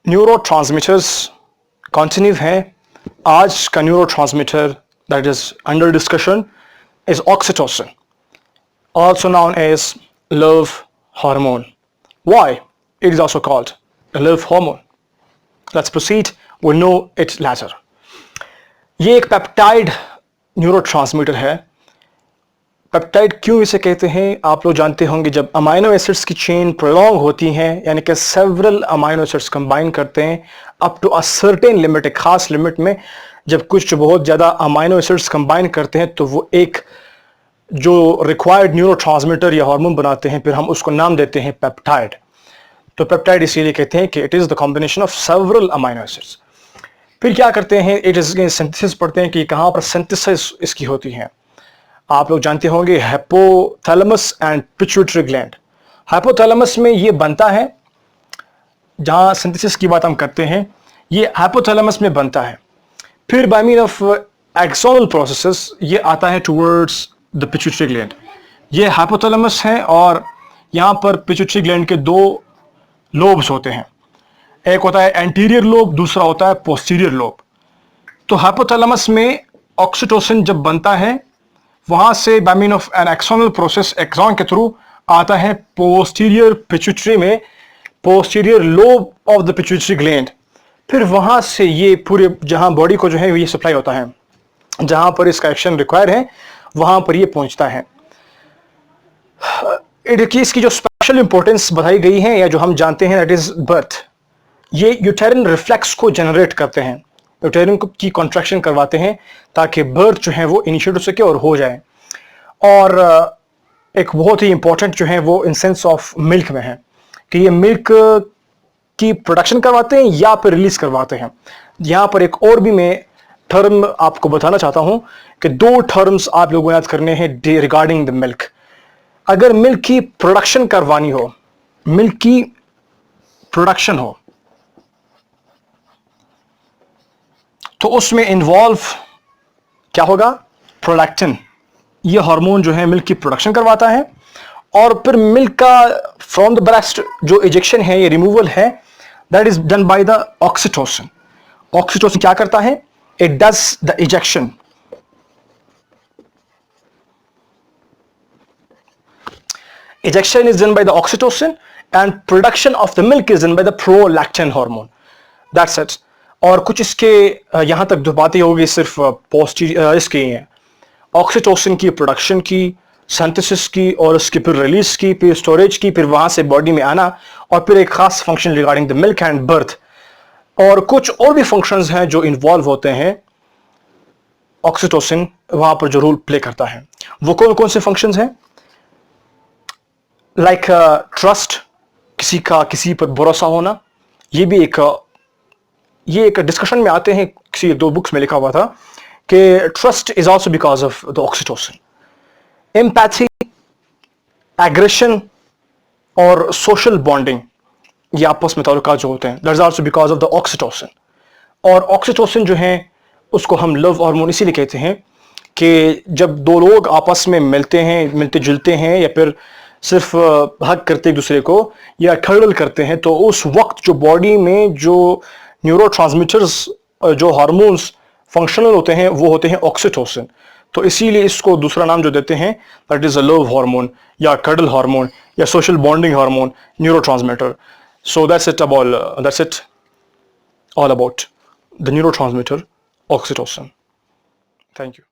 Neurotransmitters continue हैं। आज का neurotransmitter that is under discussion is oxytocin, also known as love hormone. Why it is also called a love hormone? Let's proceed. We'll know it later. ये एक peptide neurotransmitter है। Peptide क्यों इसे कहते हैं आप लोग जानते होंगे। जब अमाइनो एसिड्स की चेन प्रोलॉन्ग होती हैं, यानी कि सेवरल अमाइनो एसिड्स कंबाइन करते हैं up to a certain limit, एक खास लिमिट में जब कुछ बहुत ज़्यादा अमाइनो एसिड्स कंबाइन करते हैं तो वो एक जो रिक्वायर्ड न्यूरोट्रांसमीटर या हार्मोन बनाते हैं, फिर हम उसको नाम देते हैं पेप्टाइड। तो पेप्टाइड इसीलिए कहते हैं कि it is the combination of several amino acids. फिर क्या करते हैं, इट इज सिंथेसिस पढ़ते हैं कि कहाँ पर सिंथेसिस इसकी होती है। आप लोग जानते होंगे hypothalamus and pituitary gland. Hypothalamus में ये बनता है, जहाँ सिंथेसिस की बात हम करते हैं ये हाइपोथैलेमस में बनता है। फिर by mean of axonal processes ये आता है टुवर्ड्स द पिट्यूटरी ग्लैंड। ये हाइपोथैलेमस है और यहाँ पर पिट्यूटरी ग्लैंड के दो लोब्स होते हैं, एक होता है एंटीरियर लोब, दूसरा होता है पोस्टीरियर लोब। तो हाइपोथैलेमस में ऑक्सीटोसिन जब बनता है वहां से by mean of an axonal process axon के थ्रू आता है पोस्टीरियर पिट्यूटरी में, posterior lobe of the pituitary gland. फिर वहां से ये पूरे जहां बॉडी को जो है ये सप्लाई होता है, जहां पर इसका एक्शन रिक्वायर है वहां पर ये पहुंचता है। इसकी जो स्पेशल इंपॉर्टेंस बताई गई है या जो हम जानते हैं दैट इज बर्थ। ये यूटेरिन रिफ्लेक्स को जनरेट करते हैं, यूटेरिन की कॉन्ट्रैक्शन करवाते हैं ताकि बर्थ जो है वो इनिशिएट हो सके और हो जाए। और एक बहुत ही इंपॉर्टेंट जो है वो इन सेंस ऑफ मिल्क में है कि ये मिल्क की प्रोडक्शन करवाते हैं या फिर रिलीज करवाते हैं। यहाँ पर एक और भी मैं टर्म आपको बताना चाहता हूँ कि दो टर्म्स आप लोगों को याद करने हैं रिगार्डिंग द मिल्क। अगर मिल्क की प्रोडक्शन करवानी हो, मिल्क की प्रोडक्शन हो, तो उसमें इन्वॉल्व क्या होगा, प्रोलैक्टिन। ये हार्मोन जो है मिल्क की प्रोडक्शन करवाता है। और फिर मिल्क का फ्रॉम द ब्रेस्ट जो इजेक्शन है, ये रिमूवल है, that is done by the oxytocin. Oxytocin क्या करता है, it does the ejection. Ejection is done by the oxytocin and production of the milk is done by the prolactin hormone. That's it. और कुछ इसके यहाँ तक जो बातें होगी सिर्फ पोस्टीरियर इसकी हैं, ऑक्सीटोसिन की प्रोडक्शन की, सिंथेसिस की और उसकी फिर रिलीज की, फिर स्टोरेज की, फिर वहाँ से बॉडी में आना और फिर एक खास function regarding the milk and birth. और कुछ और भी फंक्शंस हैं जो इन्वॉल्व होते हैं, ऑक्सीटोसिन वहाँ पर जो रोल प्ले करता है। वो कौन कौन से फंक्शंस हैं, लाइक ट्रस्ट, किसी का किसी पर भरोसा होना। ये भी एक डिस्कशन में आते हैं, किसी दो बुक्स में लिखा हुआ था कि trust is also because of the oxytocin. Empathy, aggression और सोशल बॉन्डिंग, ये आपस में ताल्लुकात जो होते हैं, that is also because of the oxytocin. और ऑक्सीटोसिन जो है उसको हम लव हार्मोन इसीलिए कहते हैं कि जब दो लोग आपस में मिलते हैं, मिलते जुलते हैं या फिर सिर्फ हक करते एक दूसरे को या ठड़ल करते हैं, तो उस वक्त जो बॉडी में जो न्यूरोट्रांसमीटर्स जो हार्मोन्स फंक्शनल होते हैं वो होते हैं ऑक्सीटोसिन। तो इसीलिए इसको दूसरा नाम जो देते हैं that is a love hormone या कडल हार्मोन या social bonding hormone, neurotransmitter. So that's it all about the neurotransmitter oxytocin. Thank you.